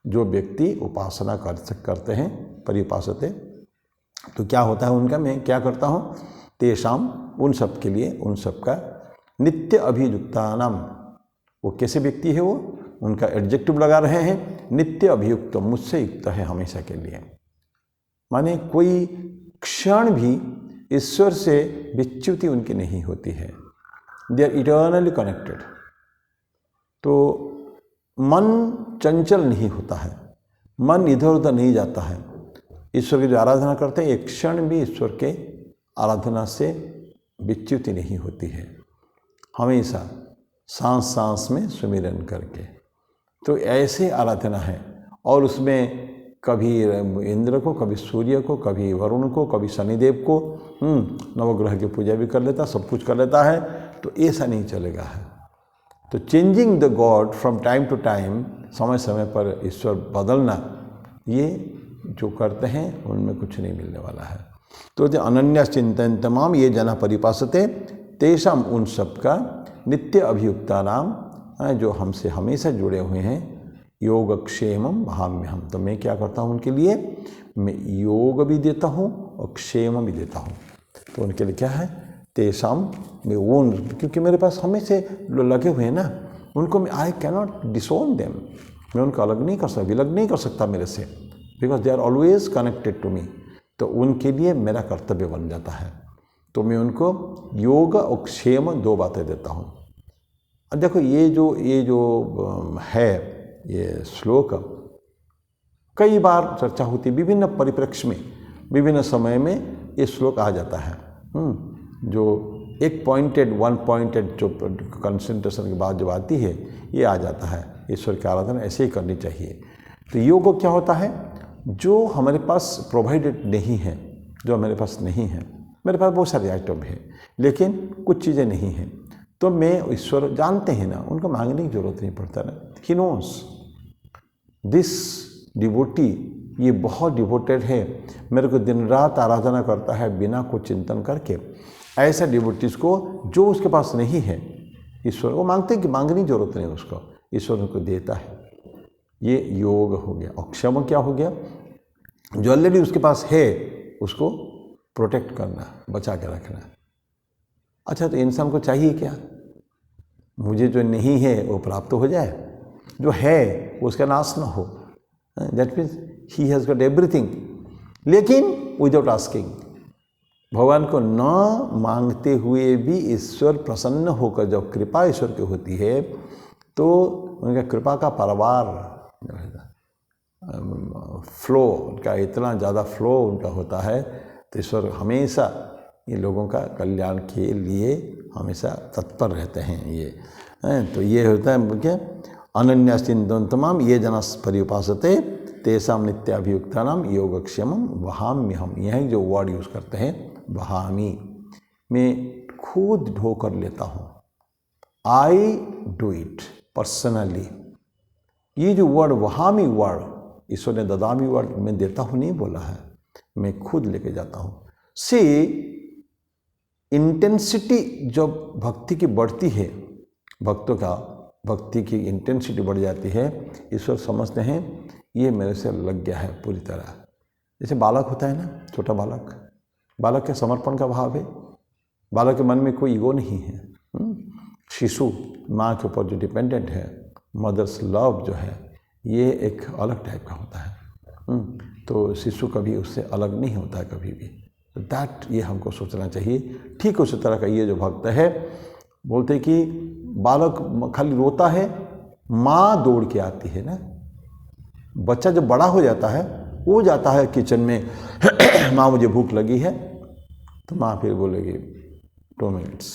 जो व्यक्ति उपासना करते हैं, पर्युपासते, तो क्या होता है उनका, मैं क्या करता हूँ, तेषाम, उन सब के लिए, उन सब का, नित्य अभियुक्तानाम, वो कैसे व्यक्ति है, वो उनका एडजेक्टिव लगा रहे हैं, नित्य अभियुक्त, मुझसे युक्त है हमेशा के लिए, माने कोई क्षण भी ईश्वर से विच्युति उनकी नहीं होती है, दे आर इटर्नली कनेक्टेड। तो मन चंचल नहीं होता है, मन इधर उधर नहीं जाता है। ईश्वर की जो आराधना करते हैं, एक क्षण भी ईश्वर के आराधना से विच्युति नहीं होती है, हमेशा सांस सांस में सुमिरन करके। तो ऐसे आराधना है, और उसमें कभी इंद्र को, कभी सूर्य को, कभी वरुण को, कभी शनिदेव को, नवग्रह की पूजा भी कर लेता, सब कुछ कर लेता है। तो ऐसा नहीं चलेगा है। तो changing the god from time to time, समय समय पर ईश्वर बदलना, ये जो करते हैं उनमें कुछ नहीं मिलने वाला है। तो जो अनन्य चिंतन तमाम ये जना परिपासते, तेषाम, उन सब का, नित्य अभियुक्ता नाम, जो हमसे हमेशा जुड़े हुए हैं, योगक्षेमम भाम्यहम, तो मैं क्या करता हूँ उनके लिए, मैं योग भी देता हूँ और क्षेम भी देता हूँ। तो उनके लिए क्या है, तेषाम, मैं वो, क्योंकि मेरे पास हमेशा लगे हुए हैं ना, उनको मैं, आई कैनॉट डिसोन देम, मैं उनको अलग नहीं कर सकता, विलग नहीं कर सकता मेरे से, because they are always connected to me. तो उनके लिए मेरा कर्तव्य बन जाता है। तो मैं उनको योग और क्षेम, दो बातें देता हूँ। अब देखो ये जो है ये श्लोक, कई बार चर्चा होती, विभिन्न परिप्रेक्ष्य में, विभिन्न समय में ये श्लोक आ जाता है। जो एक पॉइंटेड, वन पॉइंटेड जो कंसंट्रेशन के बाद जब आती है, ये आ जाता है, ईश्वर की आराधना ऐसे ही करनी चाहिए। तो योग क्या होता है, जो हमारे पास प्रोवाइडेड नहीं है, जो हमारे पास नहीं है, मेरे पास बहुत सारे आइटम है लेकिन कुछ चीज़ें नहीं हैं, तो मैं, ईश्वर जानते हैं ना, उनको मांगने की जरूरत नहीं पड़ता ना। ही नोस दिस डिवोटी, ये बहुत डिवोटेड है, मेरे को दिन रात आराधना करता है बिना कुछ चिंतन करके। ऐसा डिवोटीज को जो उसके पास नहीं है, ईश्वर को मांगते हैं कि मांगने की जरूरत नहीं उसको, ईश्वर उनको देता है। ये योग हो गया। और क्षमा क्या हो गया, जो ऑलरेडी उसके पास है उसको प्रोटेक्ट करना, बचा के रखना। अच्छा, तो इंसान को चाहिए क्या, मुझे जो नहीं है वो प्राप्त हो जाए, जो है उसका नाश ना हो। That means he has got everything, लेकिन विदाउट आस्किंग। भगवान को न मांगते हुए भी ईश्वर प्रसन्न होकर, जब कृपा ईश्वर की होती है तो उनका कृपा का परवार फ्लो, उनका इतना ज़्यादा फ्लो उनका होता है, तो ईश्वर हमेशा ये लोगों का कल्याण के लिए हमेशा तत्पर रहते हैं। ये तो ये होता है क्या, अनन्या चिंतन तमाम ये जनास पर्युपासते, तेषाम नित्याभियुक्तानाम योगक्षेमम वहाम्यहम। यह जो वर्ड यूज़ करते हैं, वहामी, मैं खुद ढोकर लेता हूँ, आई डू इट पर्सनली। ये जो वर्ड वहामी वर्ड, ईश्वर ने ददामी वर्ड, मैं देता हूँ नहीं बोला है, मैं खुद लेके जाता हूँ। से इंटेंसिटी जब भक्ति की बढ़ती है, भक्तों का भक्ति की इंटेंसिटी बढ़ जाती है, ईश्वर समझते हैं ये मेरे से लग गया है पूरी तरह। जैसे बालक होता है ना, छोटा बालक, बालक के समर्पण का भाव है, बालक के मन में कोई ईगो नहीं है। शिशु माँ के ऊपर जो डिपेंडेंट है, मदर्स लव जो है, ये एक अलग टाइप का होता है। तो शिशु कभी उससे अलग नहीं होता है कभी भी। तो दैट, ये हमको सोचना चाहिए। ठीक उसी तरह का ये जो भक्त है, बोलते कि बालक खाली रोता है माँ दौड़ के आती है ना। बच्चा जब बड़ा हो जाता है वो जाता है किचन में, माँ मुझे भूख लगी है, तो माँ फिर बोलेगी 2 मिनट्स,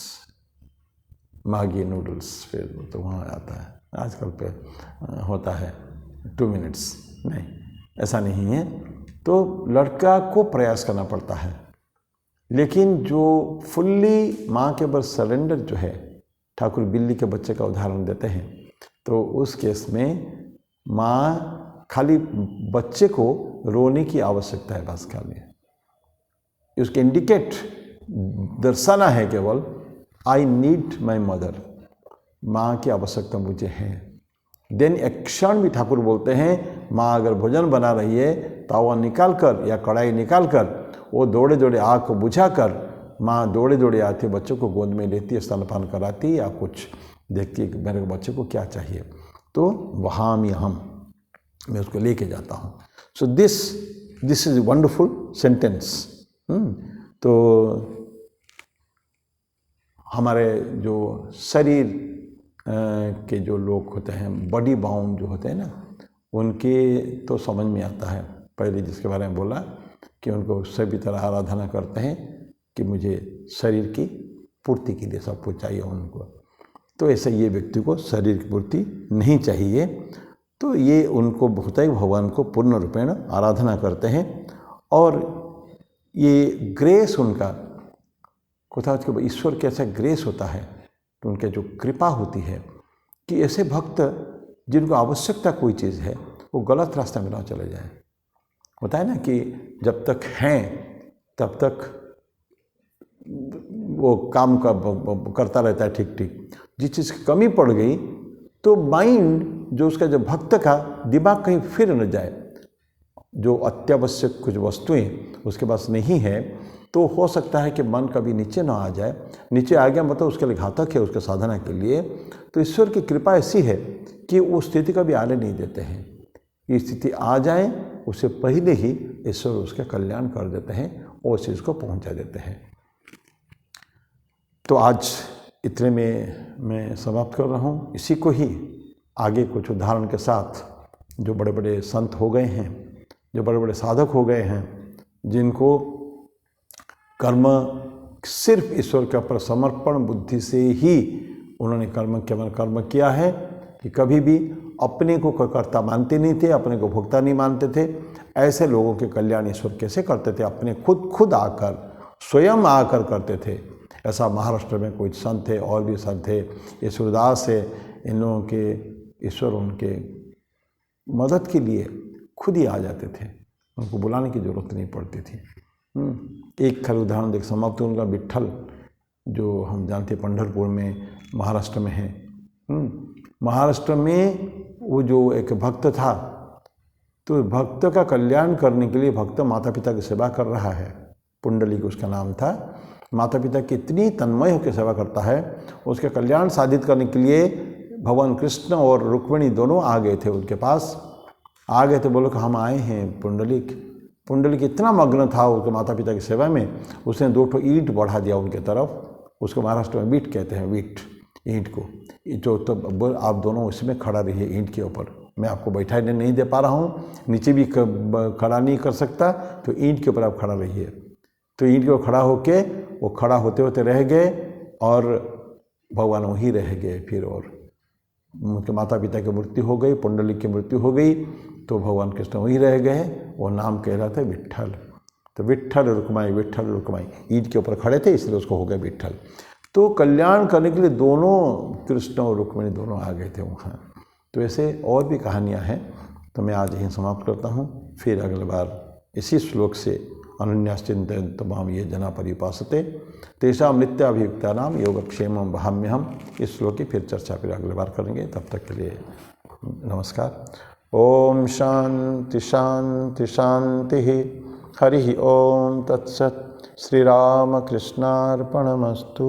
मैगी नूडल्स, फिर तो वहाँ आता है। आजकल पे होता है 2 मिनट्स, नहीं ऐसा नहीं है। तो लड़का को प्रयास करना पड़ता है, लेकिन जो फुल्ली माँ के ऊपर सरेंडर जो है, ठाकुर बिल्ली के बच्चे का उदाहरण देते हैं, तो उस केस में माँ खाली बच्चे को रोने की आवश्यकता है बस, खाली उसके इंडिकेट दर्शाना है केवल, आई नीड माई मदर, माँ की आवश्यकता मुझे है। देन एक क्षण भी ठाकुर बोलते हैं, माँ अगर भोजन बना रही है, तावा निकाल कर या कढ़ाई निकाल कर, वो दौड़े दौड़े आग को बुझाकर माँ दौड़े दौड़े आती है, बच्चों को गोद में लेती है, स्तनपान कराती या कुछ देखती है मेरे बच्चे को क्या चाहिए, तो वहाँ मैं उसको लेके जाता हूँ। So this is wonderful sentence. तो हमारे जो शरीर के जो लोग होते हैं, बॉडी बाउंड जो होते हैं ना, उनके तो समझ में आता है, पहले जिसके बारे में बोला कि उनको सभी तरह आराधना करते हैं कि मुझे शरीर की पूर्ति के लिए सब कुछ चाहिए उनको। तो ऐसे ये व्यक्ति को शरीर की पूर्ति नहीं चाहिए, तो ये उनको बहुत ही भगवान को पूर्ण रूपेण आराधना करते हैं। और ये ग्रेस उनका कोथा के ईश्वर के ऐसा ग्रेस होता है, तो उनके जो कृपा होती है कि ऐसे भक्त जिनको आवश्यकता कोई चीज़ है वो गलत रास्ते में ना चले जाए। होता है ना कि जब तक हैं तब तक वो काम करता रहता है ठीक ठीक, जिस चीज़ की कमी पड़ गई तो माइंड जो उसका जो भक्त का दिमाग कहीं फिर न जाए, जो अत्यावश्यक कुछ वस्तुएं उसके पास नहीं है, तो हो सकता है कि मन कभी नीचे ना आ जाए। नीचे आ गया मतलब उसके लिए घातक है उसके साधना के लिए। तो ईश्वर की कृपा ऐसी है कि वो स्थिति कभी आने नहीं देते हैं। ये स्थिति आ जाए उससे पहले ही ईश्वर उसका कल्याण कर देते हैं और उस चीज़ को पहुंचा देते हैं। तो आज इतने में मैं समाप्त कर रहा हूँ। इसी को ही आगे कुछ उदाहरण के साथ, जो बड़े बड़े संत हो गए हैं, जो बड़े बड़े साधक हो गए हैं, जिनको कर्म सिर्फ ईश्वर के ऊपर समर्पण बुद्धि से ही उन्होंने कर्म किया है, कि कभी भी अपने को कर्ता मानते नहीं थे, अपने को भोक्ता नहीं मानते थे। ऐसे लोगों के कल्याण ईश्वर कैसे करते थे? अपने खुद आकर, स्वयं आकर करते थे। ऐसा महाराष्ट्र में कुछ संत थे, और भी संत थे, ईश्वरदास है, इन लोगों के ईश्वर उनके मदद के लिए खुद ही आ जाते थे, उनको बुलाने की जरूरत नहीं पड़ती थी। एक खर उदाहरण देख समाप्त उनका विट्ठल, जो हम जानते पंढरपुर में महाराष्ट्र में है। महाराष्ट्र में वो जो एक भक्त था, तो भक्त का कल्याण करने के लिए भक्त माता पिता की सेवा कर रहा है। पुंडलिक उसका नाम था। माता पिता की इतनी तन्मय होकर सेवा करता है, उसके कल्याण साधित करने के लिए भगवान कृष्ण और रुक्मिणी दोनों आ गए थे उनके पास। आ गए थे, बोलो कि हम आए हैं पुंडलिक इतना मग्न था उसके माता पिता की सेवा में, उसने 2 ठो ईंट बढ़ा दिया उनके तरफ। उसको महाराष्ट्र में बीट कहते हैं, ईंट को। जो तो आप दोनों उसमें खड़ा रहिए ईंट के ऊपर, मैं आपको बैठाने नहीं दे पा रहा हूँ, नीचे भी खड़ा नहीं कर सकता, तो ईंट के ऊपर आप खड़ा रहिए। तो ईंट के ऊपर खड़ा होके वो खड़ा होते होते रह गए, और भगवान वहीं रह गए फिर। और उनके माता पिता की मृत्यु हो गई, पुंडलिक की मृत्यु हो गई, तो भगवान कृष्ण वहीं रह गए। वो नाम कह रहा था विट्ठल। तो विट्ठल रुक्माई ईंट के ऊपर खड़े थे, इसलिए उसको हो गया विट्ठल। तो कल्याण करने के लिए दोनों कृष्ण और रुक्मिणी दोनों आ गए थे वहाँ। तो ऐसे और भी कहानियाँ हैं। तो मैं आज यहीं समाप्त करता हूँ, फिर अगली बार इसी श्लोक से अनन्याश्चिन्तयन्तु मां ये जना पर्युपासते तेषां नित्याभियुक्तानां योगक्षेमं वहाम्यहम्। इस श्लोक की फिर चर्चा फिर अगली बार करेंगे। तब तक के लिए नमस्कार। ओम शांति शांति शांति। हरि ओम तत्सत्। श्री राम कृष्णार्पणमस्तु।